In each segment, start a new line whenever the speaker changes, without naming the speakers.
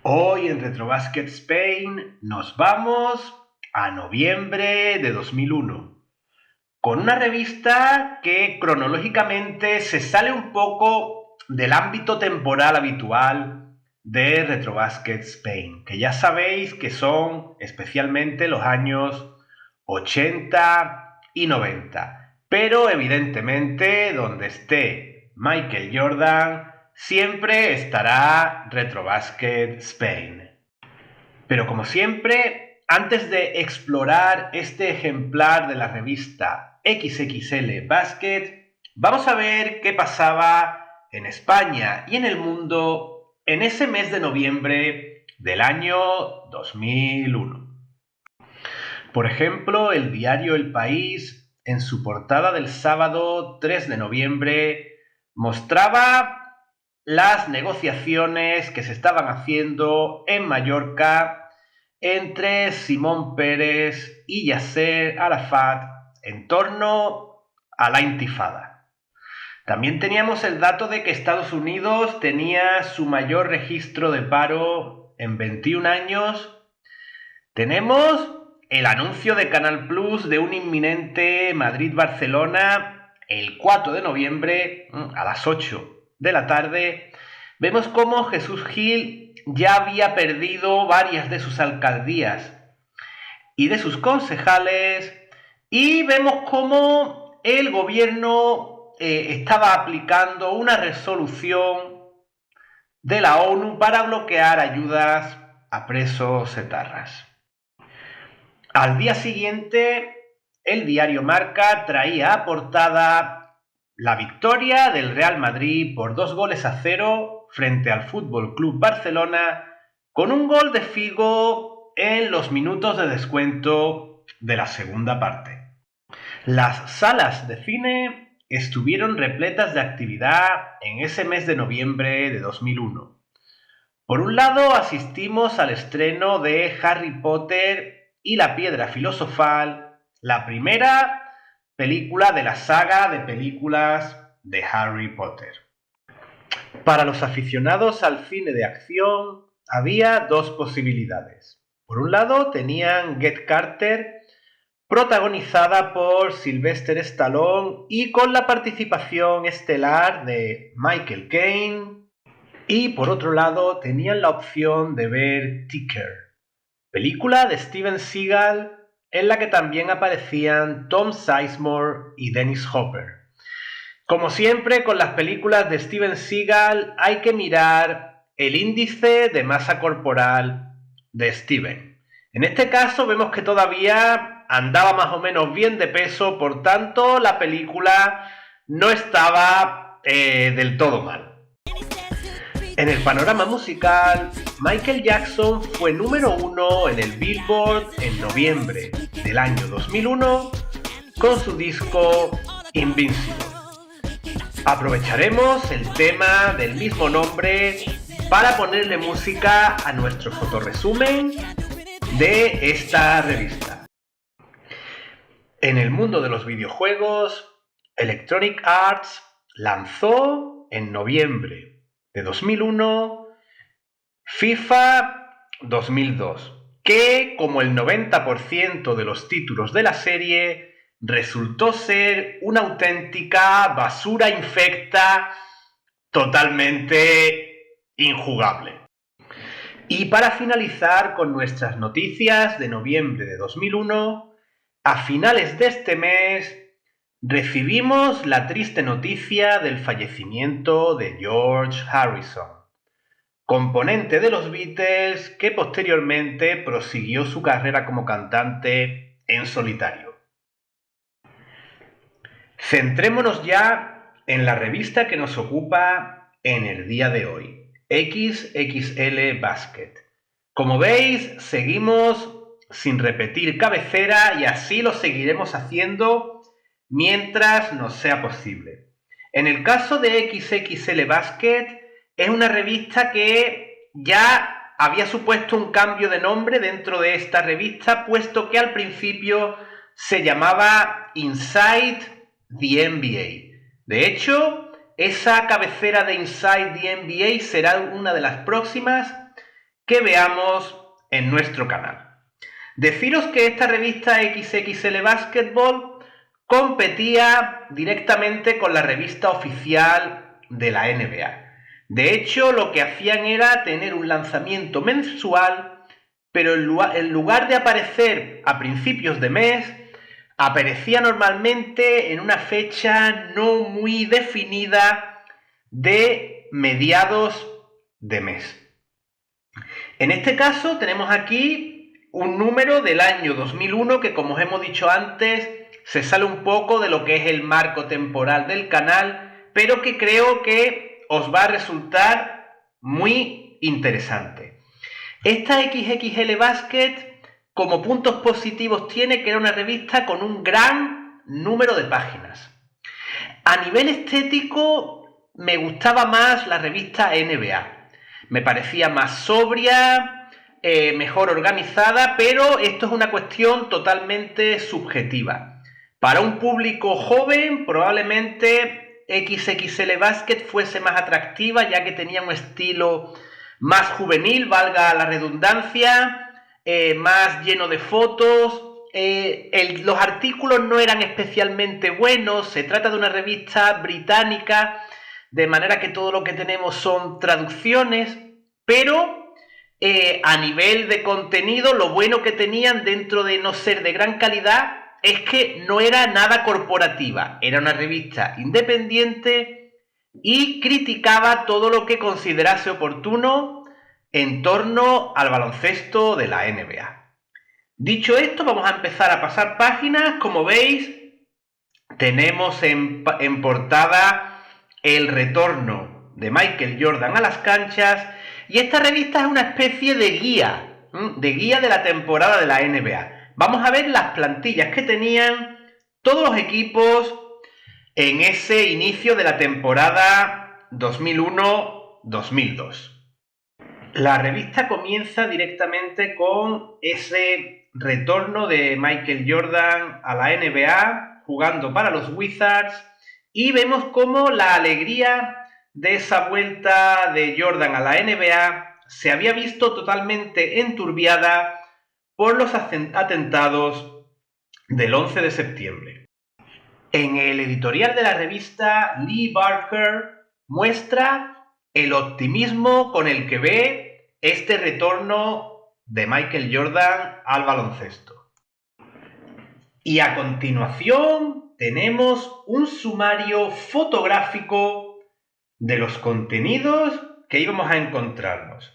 Hoy en Retrobasket Spain nos vamos a noviembre de 2001, con una revista que cronológicamente se sale un poco del ámbito temporal habitual de Retrobasket Spain, que ya sabéis que son especialmente los años 80 y 90, pero evidentemente donde esté Michael Jordan siempre estará Retrobasket Spain. Pero como siempre, antes de explorar este ejemplar de la revista XXL Basket, vamos a ver qué pasaba en España y en el mundo en ese mes de noviembre del año 2001. Por ejemplo, el diario El País, en su portada del sábado 3 de noviembre, mostraba las negociaciones que se estaban haciendo en Mallorca entre Simón Peres y Yasser Arafat en torno a la intifada. También teníamos el dato de que Estados Unidos tenía su mayor registro de paro en 21 años. Tenemos el anuncio de Canal Plus de un inminente Madrid-Barcelona el 4 de noviembre a las 8 de la tarde. Vemos cómo Jesús Gil ya había perdido varias de sus alcaldías y de sus concejales, y vemos cómo el gobierno estaba aplicando una resolución de la ONU para bloquear ayudas a presos etarras. Al día siguiente, el diario Marca traía a portada la victoria del Real Madrid por 2-0 frente al Fútbol Club Barcelona, con un gol de Figo en los minutos de descuento de la segunda parte. Las salas de cine estuvieron repletas de actividad en ese mes de noviembre de 2001. Por un lado, asistimos al estreno de Harry Potter y la Piedra Filosofal, la primera película de la saga de películas de Harry Potter. Para los aficionados al cine de acción, había dos posibilidades. Por un lado, tenían Get Carter, protagonizada por Sylvester Stallone y con la participación estelar de Michael Caine. Y por otro lado, tenían la opción de ver Ticker, película de Steven Seagal en la que también aparecían Tom Sizemore y Dennis Hopper. Como siempre, con las películas de Steven Seagal hay que mirar el índice de masa corporal de Steven. En este caso vemos que todavía andaba más o menos bien de peso, por tanto la película no estaba del todo mal. En el panorama musical, Michael Jackson fue número 1 en el Billboard en noviembre del año 2001 con su disco Invincible. Aprovecharemos el tema del mismo nombre para ponerle música a nuestro fotoresumen de esta revista. En el mundo de los videojuegos, Electronic Arts lanzó en noviembre de 2001 FIFA 2002, que, como el 90% de los títulos de la serie, resultó ser una auténtica basura infecta totalmente injugable. Y para finalizar con nuestras noticias de noviembre de 2001, a finales de este mes recibimos la triste noticia del fallecimiento de George Harrison, componente de los Beatles que posteriormente prosiguió su carrera como cantante en solitario. Centrémonos ya en la revista que nos ocupa en el día de hoy, XXL Basket. Como veis, seguimos sin repetir cabecera y así lo seguiremos haciendo mientras nos sea posible. En el caso de XXL Basket, es una revista que ya había supuesto un cambio de nombre dentro de esta revista, puesto que al principio se llamaba Inside the NBA. De hecho, esa cabecera de Inside the NBA será una de las próximas que veamos en nuestro canal. Deciros que esta revista XXL Basketball competía directamente con la revista oficial de la NBA. De hecho, lo que hacían era tener un lanzamiento mensual, pero en lugar de aparecer a principios de mes, aparecía normalmente en una fecha no muy definida de mediados de mes. En este caso tenemos aquí un número del año 2001 que, como os hemos dicho antes, se sale un poco de lo que es el marco temporal del canal, pero que creo que os va a resultar muy interesante. Esta XXL Basket, como puntos positivos, tiene que era una revista con un gran número de páginas. A nivel estético, me gustaba más la revista NBA. Me parecía más sobria, mejor organizada, pero esto es una cuestión totalmente subjetiva. Para un público joven, probablemente XXL Basket fuese más atractiva, ya que tenía un estilo más juvenil, valga la redundancia, más lleno de fotos. Los artículos no eran especialmente buenos, se trata de una revista británica, de manera que todo lo que tenemos son traducciones, pero a nivel de contenido, lo bueno que tenían, dentro de no ser de gran calidad, es que no era nada corporativa, era una revista independiente y criticaba todo lo que considerase oportuno en torno al baloncesto de la NBA. Dicho esto, vamos a empezar a pasar páginas. Como veis, tenemos en portada el retorno de Michael Jordan a las canchas, y esta revista es una especie de guía de la temporada de la NBA. Vamos a ver las plantillas que tenían todos los equipos en ese inicio de la temporada 2001-2002. La revista comienza directamente con ese retorno de Michael Jordan a la NBA, jugando para los Wizards, y vemos cómo la alegría de esa vuelta de Jordan a la NBA se había visto totalmente enturbiada por los atentados del 11 de septiembre. En el editorial de la revista, Lee Barker muestra el optimismo con el que ve este retorno de Michael Jordan al baloncesto. Y a continuación tenemos un sumario fotográfico de los contenidos que íbamos a encontrarnos.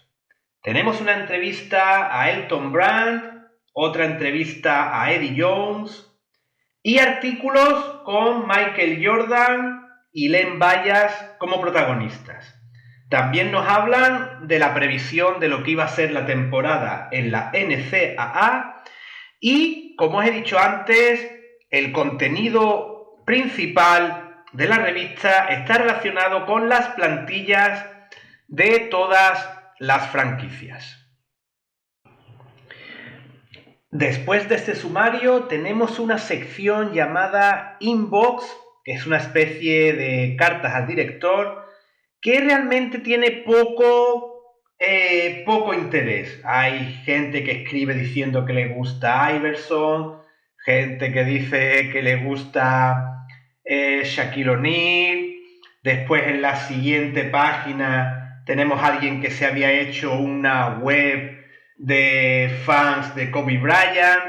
Tenemos una entrevista a Elton Brand, otra entrevista a Eddie Jones y artículos con Michael Jordan y Len Bias como protagonistas. También nos hablan de la previsión de lo que iba a ser la temporada en la NCAA y, como os he dicho antes, el contenido principal de la revista está relacionado con las plantillas de todas las franquicias. Después de este sumario tenemos una sección llamada Inbox, que es una especie de cartas al director, que realmente tiene poco interés. Hay gente que escribe diciendo que le gusta Iverson, gente que dice que le gusta Shaquille O'Neal. Después, en la siguiente página, tenemos a alguien que se había hecho una web de fans de Kobe Bryant.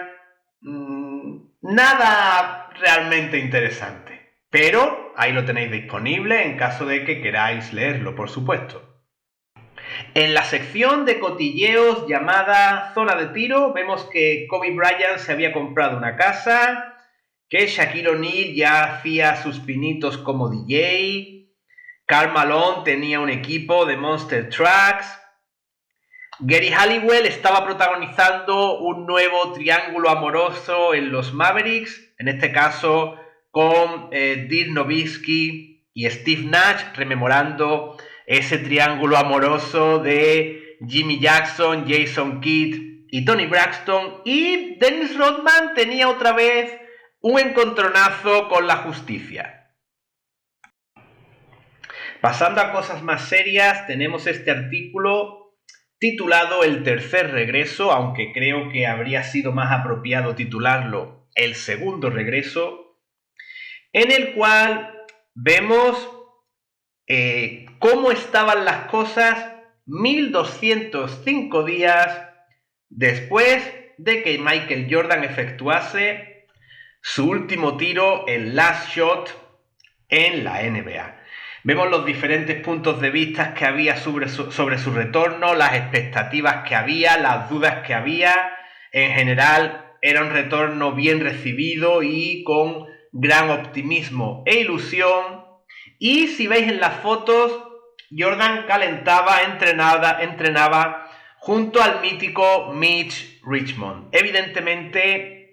Nada realmente interesante, pero ahí lo tenéis disponible en caso de que queráis leerlo, por supuesto. En la sección de cotilleos llamada Zona de Tiro, vemos que Kobe Bryant se había comprado una casa, que Shaquille O'Neal ya hacía sus pinitos como DJ, Karl Malone tenía un equipo de Monster Trucks, Gary Halliwell estaba protagonizando un nuevo triángulo amoroso en los Mavericks, en este caso con Dirk Nowitzki y Steve Nash, rememorando ese triángulo amoroso de Jimmy Jackson, Jason Kidd y Tony Braxton. Y Dennis Rodman tenía otra vez un encontronazo con la justicia. Pasando a cosas más serias, tenemos este artículo titulado El tercer regreso, aunque creo que habría sido más apropiado titularlo El segundo regreso, en el cual vemos cómo estaban las cosas 1205 días después de que Michael Jordan efectuase su último tiro, el last shot, en la NBA. Vemos los diferentes puntos de vista que había sobre su retorno, las expectativas que había, las dudas que había. En general, era un retorno bien recibido y con gran optimismo e ilusión. Y si veis en las fotos, Jordan calentaba, entrenaba junto al mítico Mitch Richmond. Evidentemente,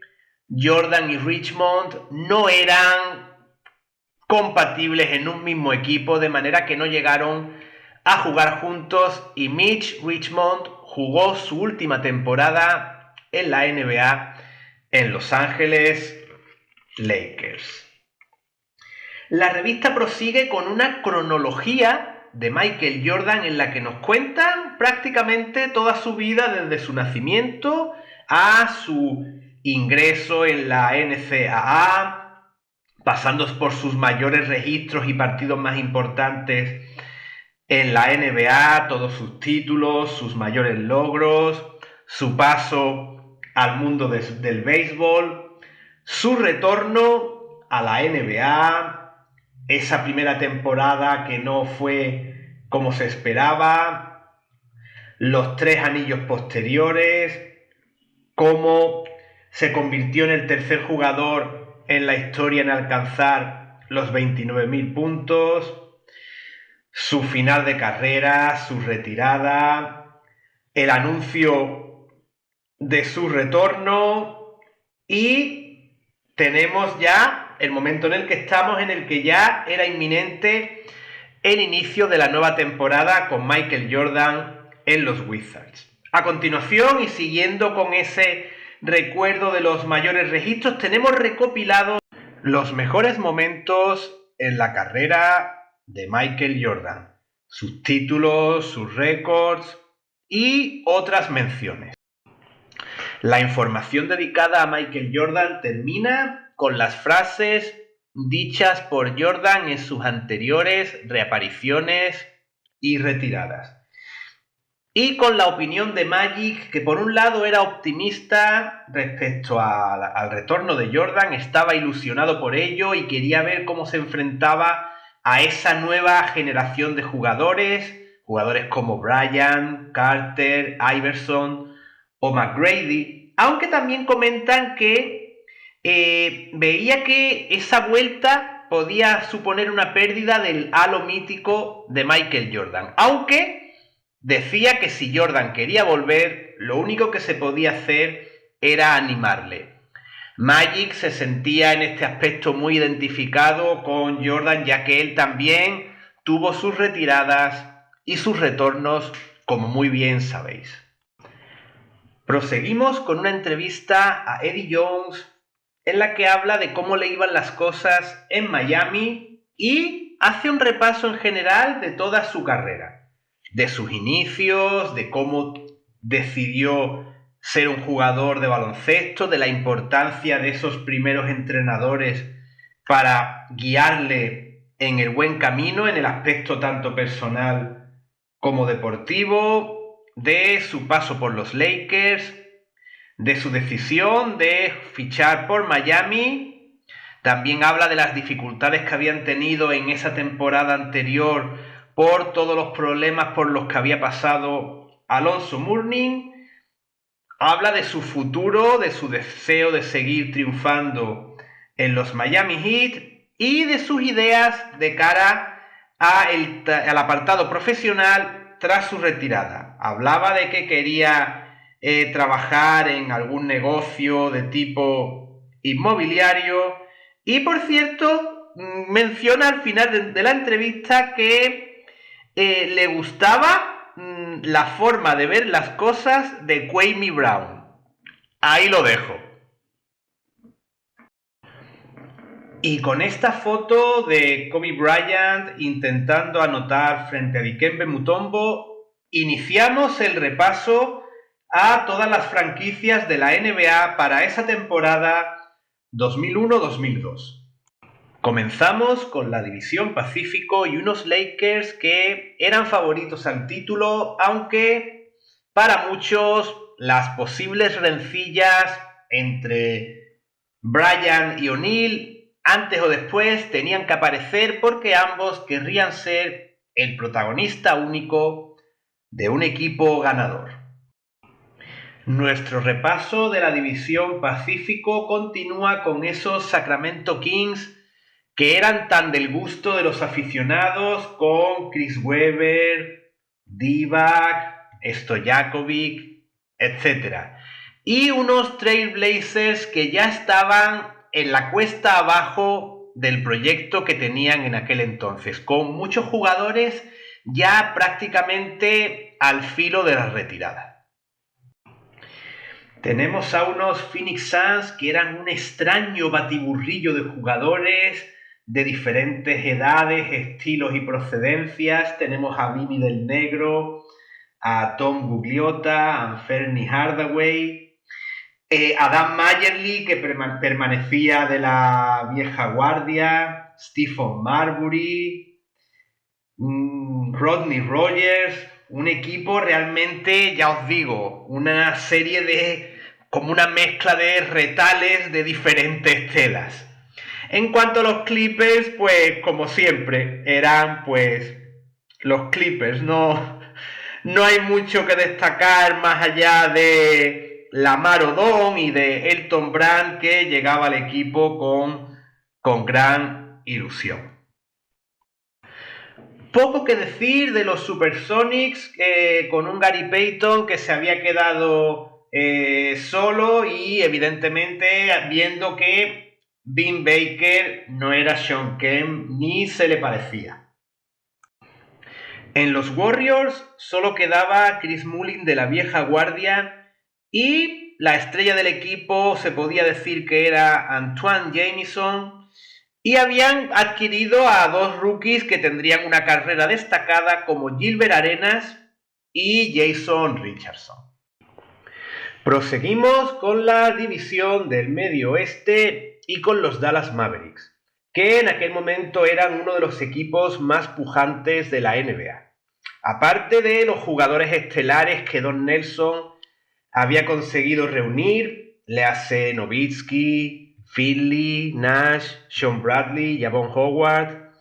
Jordan y Richmond no eran compatibles en un mismo equipo, de manera que no llegaron a jugar juntos y Mitch Richmond jugó su última temporada en la NBA en Los Ángeles Lakers. La revista prosigue con una cronología de Michael Jordan en la que nos cuentan prácticamente toda su vida desde su nacimiento a su ingreso en la NCAA, pasando por sus mayores registros y partidos más importantes en la NBA, todos sus títulos, sus mayores logros, su paso al mundo del béisbol, su retorno a la NBA, esa primera temporada que no fue como se esperaba, los 3 anillos posteriores, cómo se convirtió en el tercer jugador en la historia en alcanzar los 29.000 puntos, su final de carrera, su retirada, el anuncio de su retorno y tenemos ya el momento en el que estamos, en el que ya era inminente el inicio de la nueva temporada con Michael Jordan en los Wizards. A continuación, y siguiendo con ese recuerdo de los mayores registros, tenemos recopilados los mejores momentos en la carrera de Michael Jordan, sus títulos, sus récords y otras menciones. La información dedicada a Michael Jordan termina con las frases dichas por Jordan en sus anteriores reapariciones y retiradas. Y con la opinión de Magic, que por un lado era optimista respecto al retorno de Jordan, estaba ilusionado por ello y quería ver cómo se enfrentaba a esa nueva generación de jugadores como Bryant, Carter, Iverson o McGrady, aunque también comentan que veía que esa vuelta podía suponer una pérdida del halo mítico de Michael Jordan, aunque decía que si Jordan quería volver, lo único que se podía hacer era animarle. Magic se sentía en este aspecto muy identificado con Jordan, ya que él también tuvo sus retiradas y sus retornos, como muy bien sabéis. Proseguimos con una entrevista a Eddie Jones en la que habla de cómo le iban las cosas en Miami y hace un repaso en general de toda su carrera, de sus inicios, de cómo decidió ser un jugador de baloncesto, de la importancia de esos primeros entrenadores para guiarle en el buen camino, en el aspecto tanto personal como deportivo, de su paso por los Lakers, de su decisión de fichar por Miami. También habla de las dificultades que habían tenido en esa temporada anterior por todos los problemas por los que había pasado Alonzo Mourning. Habla de su futuro, de su deseo de seguir triunfando en los Miami Heat y de sus ideas de cara al apartado profesional tras su retirada. Hablaba de que quería trabajar en algún negocio de tipo inmobiliario y, por cierto, menciona al final de la entrevista que le gustaba la forma de ver las cosas de Kwame Brown. Ahí lo dejo. Y con esta foto de Kobe Bryant intentando anotar frente a Dikembe Mutombo, iniciamos el repaso a todas las franquicias de la NBA para esa temporada 2001-2002. Comenzamos con la División Pacífico y unos Lakers que eran favoritos al título, aunque para muchos las posibles rencillas entre Bryant y O'Neal antes o después tenían que aparecer porque ambos querrían ser el protagonista único de un equipo ganador. Nuestro repaso de la División Pacífico continúa con esos Sacramento Kings que eran tan del gusto de los aficionados, con Chris Webber, Divac, Stojakovic, etc. Y unos Trail Blazers que ya estaban en la cuesta abajo del proyecto que tenían en aquel entonces, con muchos jugadores ya prácticamente al filo de la retirada. Tenemos a unos Phoenix Suns que eran un extraño batiburrillo de jugadores de diferentes edades, estilos y procedencias. Tenemos a Vini del Negro, a Tom Gugliotta, a Anthony Hardaway, a Dan Majerle, que permanecía de la vieja guardia, Stephen Marbury, Rodney Rogers, un equipo realmente, ya os digo, una serie de, como una mezcla de retales de diferentes telas. En cuanto a los Clippers, pues como siempre, eran pues los Clippers, no hay mucho que destacar más allá de Lamar Odom y de Elton Brand, que llegaba al equipo con gran ilusión. Poco que decir de los Supersonics, con un Gary Payton que se había quedado solo y evidentemente viendo que Vin Baker no era Shawn Kemp ni se le parecía. En los Warriors solo quedaba Chris Mullin de la vieja guardia y la estrella del equipo se podía decir que era Antoine Jamison, y habían adquirido a dos rookies que tendrían una carrera destacada como Gilbert Arenas y Jason Richardson. Proseguimos con la división del Medio Oeste y con los Dallas Mavericks, que en aquel momento eran uno de los equipos más pujantes de la NBA. Aparte de los jugadores estelares que Don Nelson había conseguido reunir, le hace Nowitzki, Finley, Nash, Sean Bradley, Javon Howard.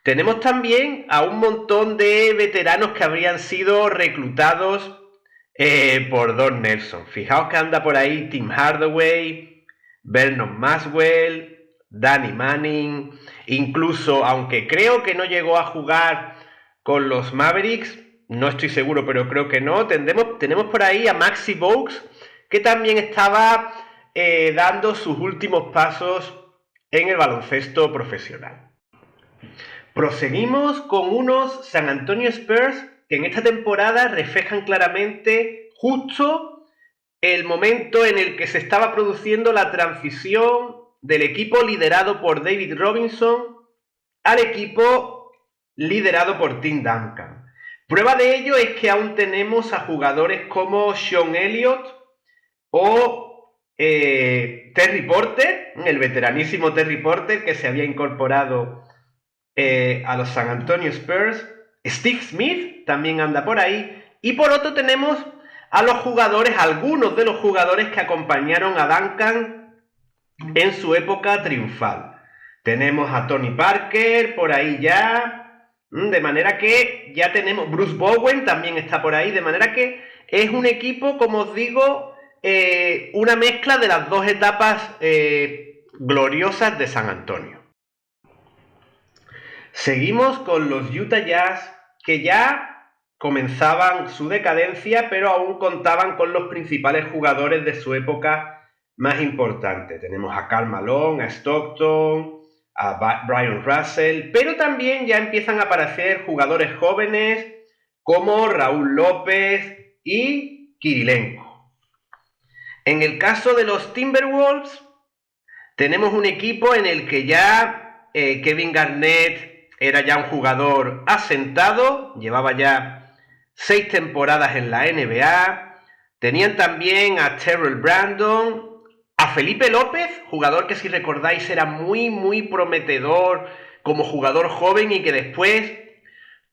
Tenemos también a un montón de veteranos que habrían sido reclutados por Don Nelson. Fijaos que anda por ahí Tim Hardaway, Vernon Maxwell, Danny Manning, incluso, aunque creo que no llegó a jugar con los Mavericks, no estoy seguro, pero creo que no, tenemos por ahí a Maxi Bogues, que también estaba dando sus últimos pasos en el baloncesto profesional. Proseguimos con unos San Antonio Spurs que en esta temporada reflejan claramente justo el momento en el que se estaba produciendo la transición del equipo liderado por David Robinson al equipo liderado por Tim Duncan. Prueba de ello es que aún tenemos a jugadores como Sean Elliott o Terry Porter, el veteranísimo Terry Porter, que se había incorporado a los San Antonio Spurs. Steve Smith también anda por ahí. Y por otro tenemos a los jugadores, algunos de los jugadores que acompañaron a Duncan en su época triunfal. Tenemos a Tony Parker por ahí ya, de manera que ya tenemos, Bruce Bowen también está por ahí, de manera que es un equipo, como os digo, una mezcla de las dos etapas gloriosas de San Antonio. Seguimos con los Utah Jazz, que ya comenzaban su decadencia, pero aún contaban con los principales jugadores de su época más importante. Tenemos a Karl Malone, a Stockton, a Brian Russell, pero también ya empiezan a aparecer jugadores jóvenes como Raúl López y Kirilenko. En el caso de los Timberwolves, tenemos un equipo en el que ya Kevin Garnett era ya un jugador asentado, llevaba ya 6 temporadas en la NBA. Tenían también a Terrell Brandon, a Felipe López, jugador que si recordáis era muy prometedor como jugador joven y que después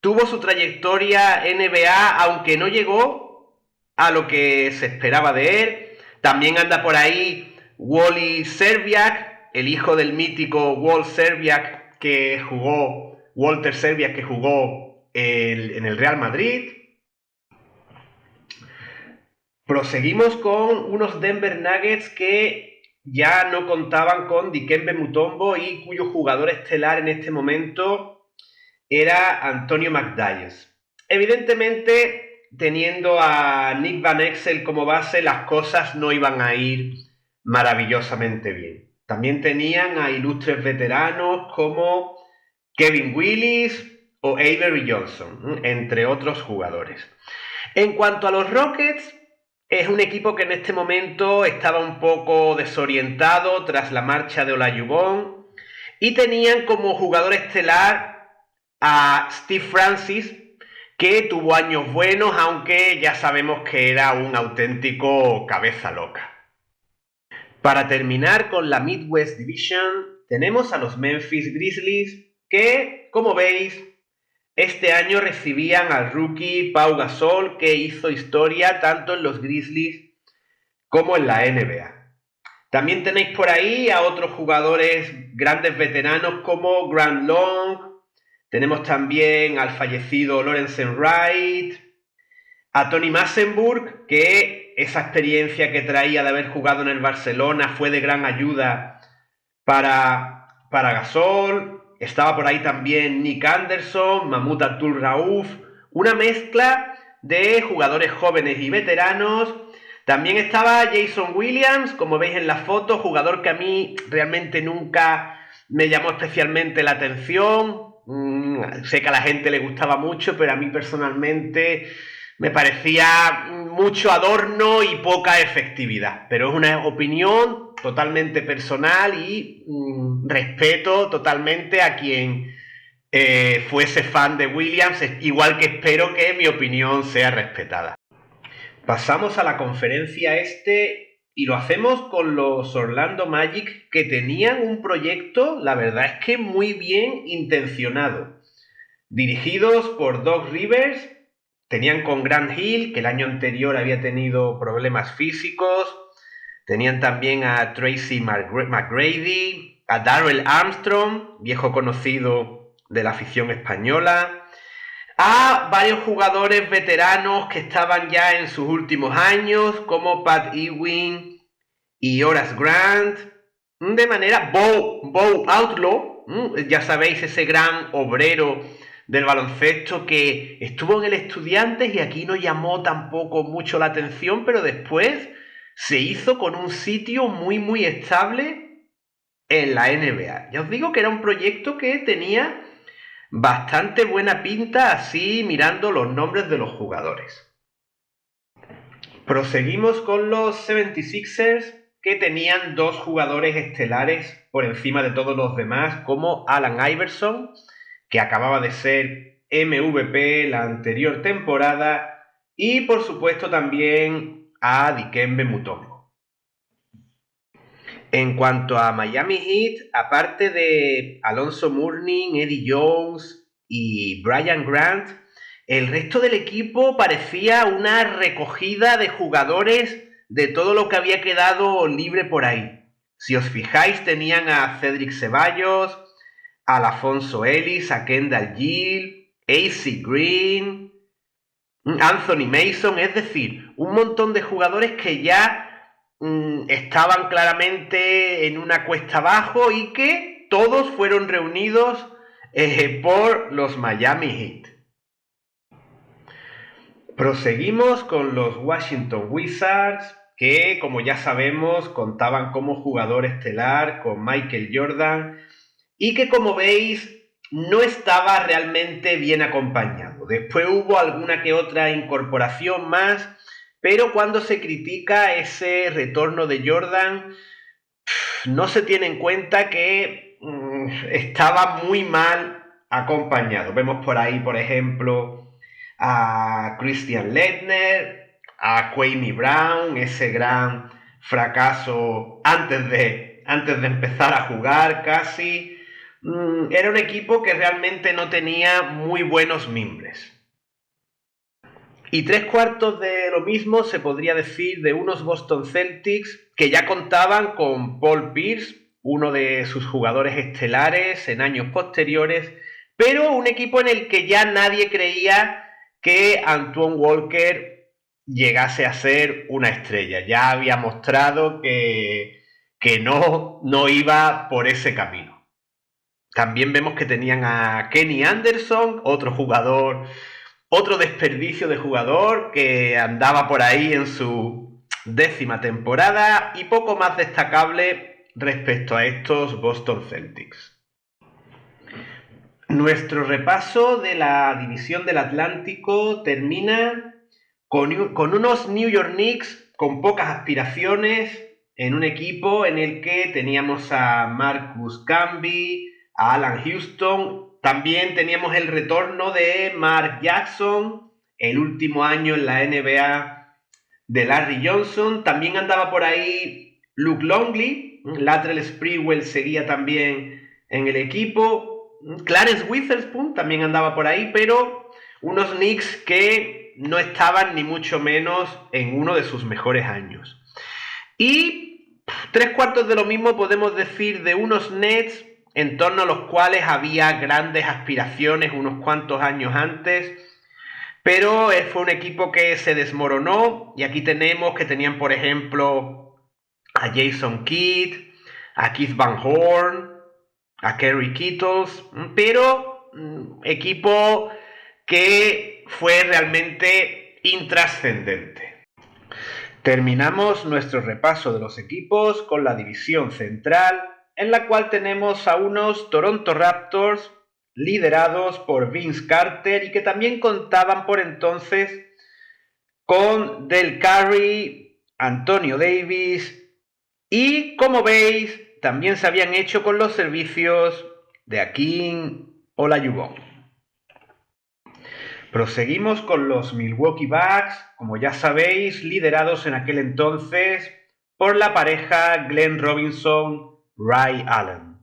tuvo su trayectoria NBA, aunque no llegó a lo que se esperaba de él. También anda por ahí Wally Szczerbiak, el hijo del mítico Walter Szczerbiak, que jugó en el Real Madrid. Proseguimos con unos Denver Nuggets que ya no contaban con Dikembe Mutombo y cuyo jugador estelar en este momento era Antonio McDyess. Evidentemente, teniendo a Nick Van Exel como base, las cosas no iban a ir maravillosamente bien. También tenían a ilustres veteranos como Kevin Willis o Avery Johnson, entre otros jugadores. En cuanto a los Rockets, es un equipo que en este momento estaba un poco desorientado tras la marcha de Olajuwon y tenían como jugador estelar a Steve Francis, que tuvo años buenos, aunque ya sabemos que era un auténtico cabeza loca. Para terminar con la Midwest Division, tenemos a los Memphis Grizzlies, que, como veis, este año recibían al rookie Pau Gasol, que hizo historia tanto en los Grizzlies como en la NBA. También tenéis por ahí a otros jugadores grandes veteranos como Grant Long. Tenemos también al fallecido Lawrence Wright, a Tony Massenburg, que esa experiencia que traía de haber jugado en el Barcelona fue de gran ayuda para Gasol. Estaba por ahí también Nick Anderson, Mahmoud Abdul-Rauf, una mezcla de jugadores jóvenes y veteranos. También estaba Jason Williams, como veis en la foto, jugador que a mí realmente nunca me llamó especialmente la atención. Sé que a la gente le gustaba mucho, pero a mí personalmente me parecía mucho adorno y poca efectividad. Pero es una opinión totalmente personal y respeto totalmente a quien fuese fan de Williams, igual que espero que mi opinión sea respetada. Pasamos a la conferencia este y lo hacemos con los Orlando Magic, que tenían un proyecto, la verdad es que muy bien intencionado. Dirigidos por Doc Rivers, tenían con Grant Hill, que el año anterior había tenido problemas físicos. Tenían también a Tracy McGrady, a Darrell Armstrong, viejo conocido de la afición española, a varios jugadores veteranos que estaban ya en sus últimos años, como Pat Ewing y Horace Grant, de manera Bo Outlaw, ya sabéis, ese gran obrero del baloncesto que estuvo en el Estudiantes y aquí no llamó tampoco mucho la atención, pero después se hizo con un sitio muy estable en la NBA. Ya os digo que era un proyecto que tenía bastante buena pinta así mirando los nombres de los jugadores. Proseguimos con los 76ers, que tenían dos jugadores estelares por encima de todos los demás, como Allen Iverson, que acababa de ser MVP la anterior temporada, y por supuesto también a Dikembe Mutombo. En cuanto a Miami Heat, aparte de Alonzo Mourning, Eddie Jones y Brian Grant, el resto del equipo parecía una recogida de jugadores de todo lo que había quedado libre por ahí. Si os fijáis, tenían a Cedric Ceballos, a Alfonso Ellis, a Kendall Gill, AC Green, Anthony Mason, es decir, un montón de jugadores que ya estaban claramente en una cuesta abajo y que todos fueron reunidos por los Miami Heat. Proseguimos con los Washington Wizards, que como ya sabemos contaban como jugador estelar con Michael Jordan y que, como veis, no estaba realmente bien acompañado. Después hubo alguna que otra incorporación más, pero cuando se critica ese retorno de Jordan, no se tiene en cuenta que estaba muy mal acompañado. Vemos por ahí, por ejemplo, a Christian Leitner, a Kwame Brown, ese gran fracaso antes de empezar a jugar casi. Era un equipo que realmente no tenía muy buenos mimbres. Y tres cuartos de lo mismo se podría decir de unos Boston Celtics que ya contaban con Paul Pierce, uno de sus jugadores estelares en años posteriores, pero un equipo en el que ya nadie creía que Antoine Walker llegase a ser una estrella. Ya había mostrado que no iba por ese camino. También vemos que tenían a Kenny Anderson, otro desperdicio de jugador que andaba por ahí en su 10ª temporada y poco más destacable respecto a estos Boston Celtics. Nuestro repaso de la división del Atlántico termina con unos New York Knicks con pocas aspiraciones, en un equipo en el que teníamos a Marcus Camby, a Alan Houston, también teníamos el retorno de Mark Jackson, el último año en la NBA de Larry Johnson, también andaba por ahí Luke Longley, Latrell Sprewell seguía también en el equipo, Clarence Witherspoon también andaba por ahí, pero unos Knicks que no estaban ni mucho menos en uno de sus mejores años. Y tres cuartos de lo mismo podemos decir de unos Nets en torno a los cuales había grandes aspiraciones unos cuantos años antes, pero fue un equipo que se desmoronó y aquí tenemos que tenían por ejemplo a Jason Kidd, a Keith Van Horn, a Kerry Kittles, pero equipo que fue realmente intrascendente. Terminamos nuestro repaso de los equipos con la división central, en la cual tenemos a unos Toronto Raptors liderados por Vince Carter y que también contaban por entonces con Del Curry, Antonio Davis y, como veis, también se habían hecho con los servicios de Hakeem Olajuwon. Proseguimos con los Milwaukee Bucks, como ya sabéis, liderados en aquel entonces por la pareja Glenn Robinson-Ray Allen.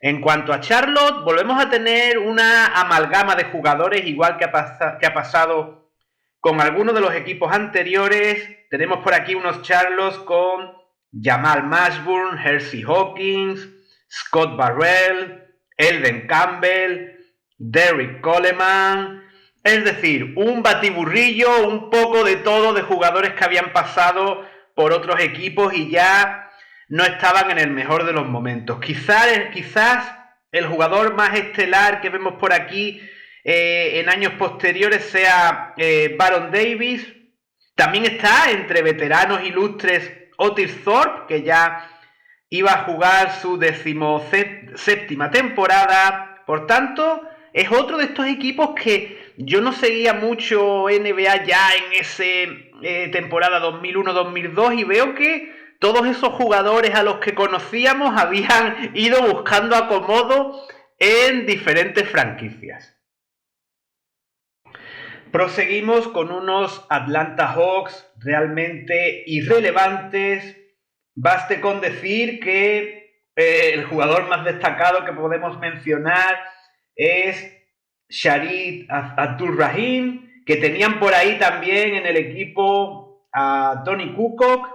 En cuanto a Charlotte, volvemos a tener una amalgama de jugadores, igual que ha pasado con algunos de los equipos anteriores. Tenemos por aquí unos Charlottes con Jamal Mashburn, Hersey Hawkins, Scott Barrell, Elden Campbell, Derrick Coleman. Es decir, un batiburrillo, un poco de todo de jugadores que habían pasado por otros equipos y ya no estaban en el mejor de los momentos. Quizás el jugador más estelar que vemos por aquí en años posteriores sea Baron Davis. También está entre veteranos ilustres Otis Thorpe, que ya iba a jugar su 17ª temporada. Por tanto, es otro de estos equipos que yo no seguía mucho NBA ya en ese temporada 2001-2002 y veo que todos esos jugadores a los que conocíamos habían ido buscando acomodo en diferentes franquicias. Proseguimos con unos Atlanta Hawks realmente irrelevantes. Baste con decir que el jugador más destacado que podemos mencionar es Shareed Abdur-Rahim, que tenían por ahí también en el equipo a Tony Kukoc,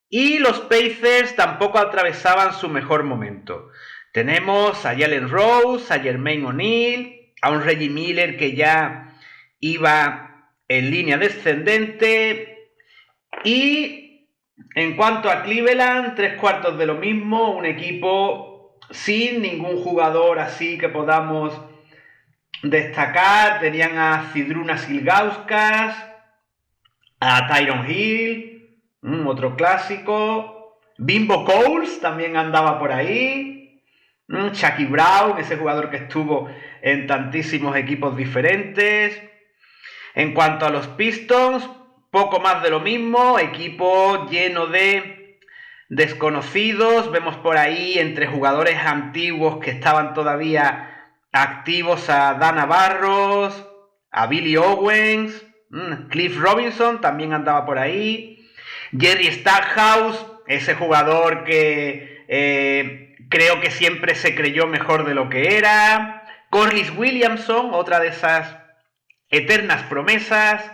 y los Pacers tampoco atravesaban su mejor momento. Tenemos a Jalen Rose, a Jermaine O'Neal, a un Reggie Miller que ya iba en línea descendente, y en cuanto a Cleveland, tres cuartos de lo mismo, un equipo sin ningún jugador así que podamos destacar. Tenían a Zydrunas Ilgauskas, a Tyron Hill, otro clásico, Bimbo Coles también andaba por ahí, Shaquille Brown, ese jugador que estuvo en tantísimos equipos diferentes. En cuanto a los Pistons, poco más de lo mismo, equipo lleno de desconocidos. Vemos por ahí entre jugadores antiguos que estaban todavía activos a Dana Barros, a Billy Owens, Cliff Robinson también andaba por ahí, Jerry Stackhouse, ese jugador que creo que siempre se creyó mejor de lo que era, Corliss Williamson, otra de esas eternas promesas,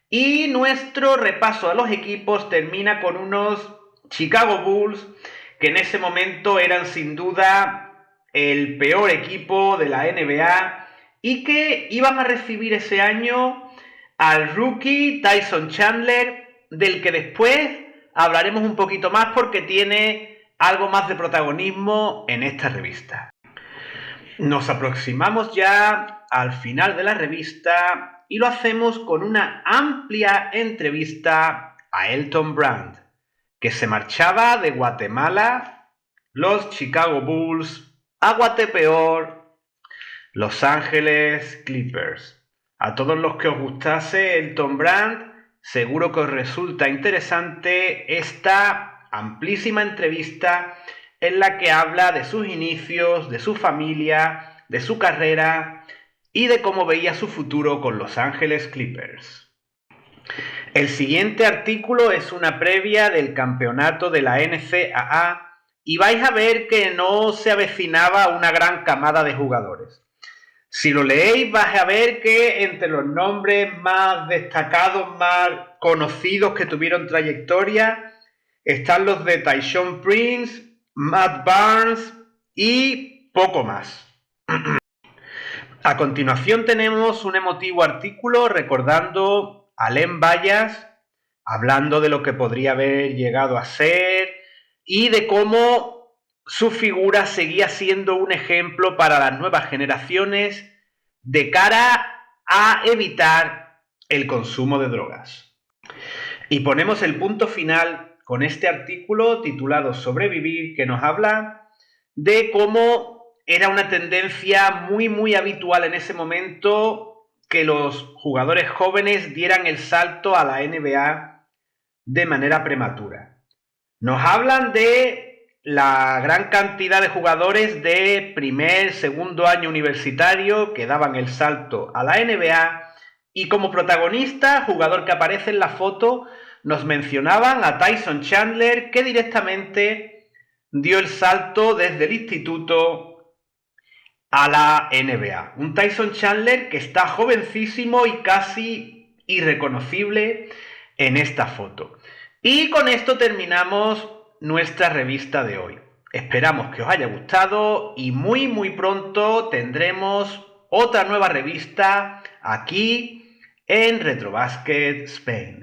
y nuestro repaso a los equipos termina con unos Chicago Bulls que en ese momento eran sin duda el peor equipo de la NBA y que iban a recibir ese año al rookie Tyson Chandler, del que después hablaremos un poquito más porque tiene algo más de protagonismo en esta revista. Nos aproximamos ya al final de la revista y lo hacemos con una amplia entrevista a Elton Brand, que se marchaba de Guatemala, los Chicago Bulls, a Guatepeor, Los Ángeles Clippers. A todos los que os gustase Elton Brand, seguro que os resulta interesante esta amplísima entrevista en la que habla de sus inicios, de su familia, de su carrera y de cómo veía su futuro con Los Ángeles Clippers. El siguiente artículo es una previa del campeonato de la NCAA y vais a ver que no se avecinaba una gran camada de jugadores. Si lo leéis vais a ver que entre los nombres más destacados, más conocidos que tuvieron trayectoria, están los de Tyshawn Prince, Matt Barnes y poco más. A continuación tenemos un emotivo artículo recordando a Len Bias, hablando de lo que podría haber llegado a ser y de cómo su figura seguía siendo un ejemplo para las nuevas generaciones de cara a evitar el consumo de drogas. Y ponemos el punto final con este artículo titulado Sobrevivir, que nos habla de cómo era una tendencia muy habitual en ese momento que los jugadores jóvenes dieran el salto a la NBA de manera prematura. Nos hablan de la gran cantidad de jugadores de primer, segundo año universitario que daban el salto a la NBA y como protagonista, jugador que aparece en la foto, nos mencionaban a Tyson Chandler, que directamente dio el salto desde el instituto a la NBA. Un Tyson Chandler que está jovencísimo y casi irreconocible en esta foto. Y con esto terminamos nuestra revista de hoy. Esperamos que os haya gustado y muy pronto tendremos otra nueva revista aquí en Retrobasket Spain.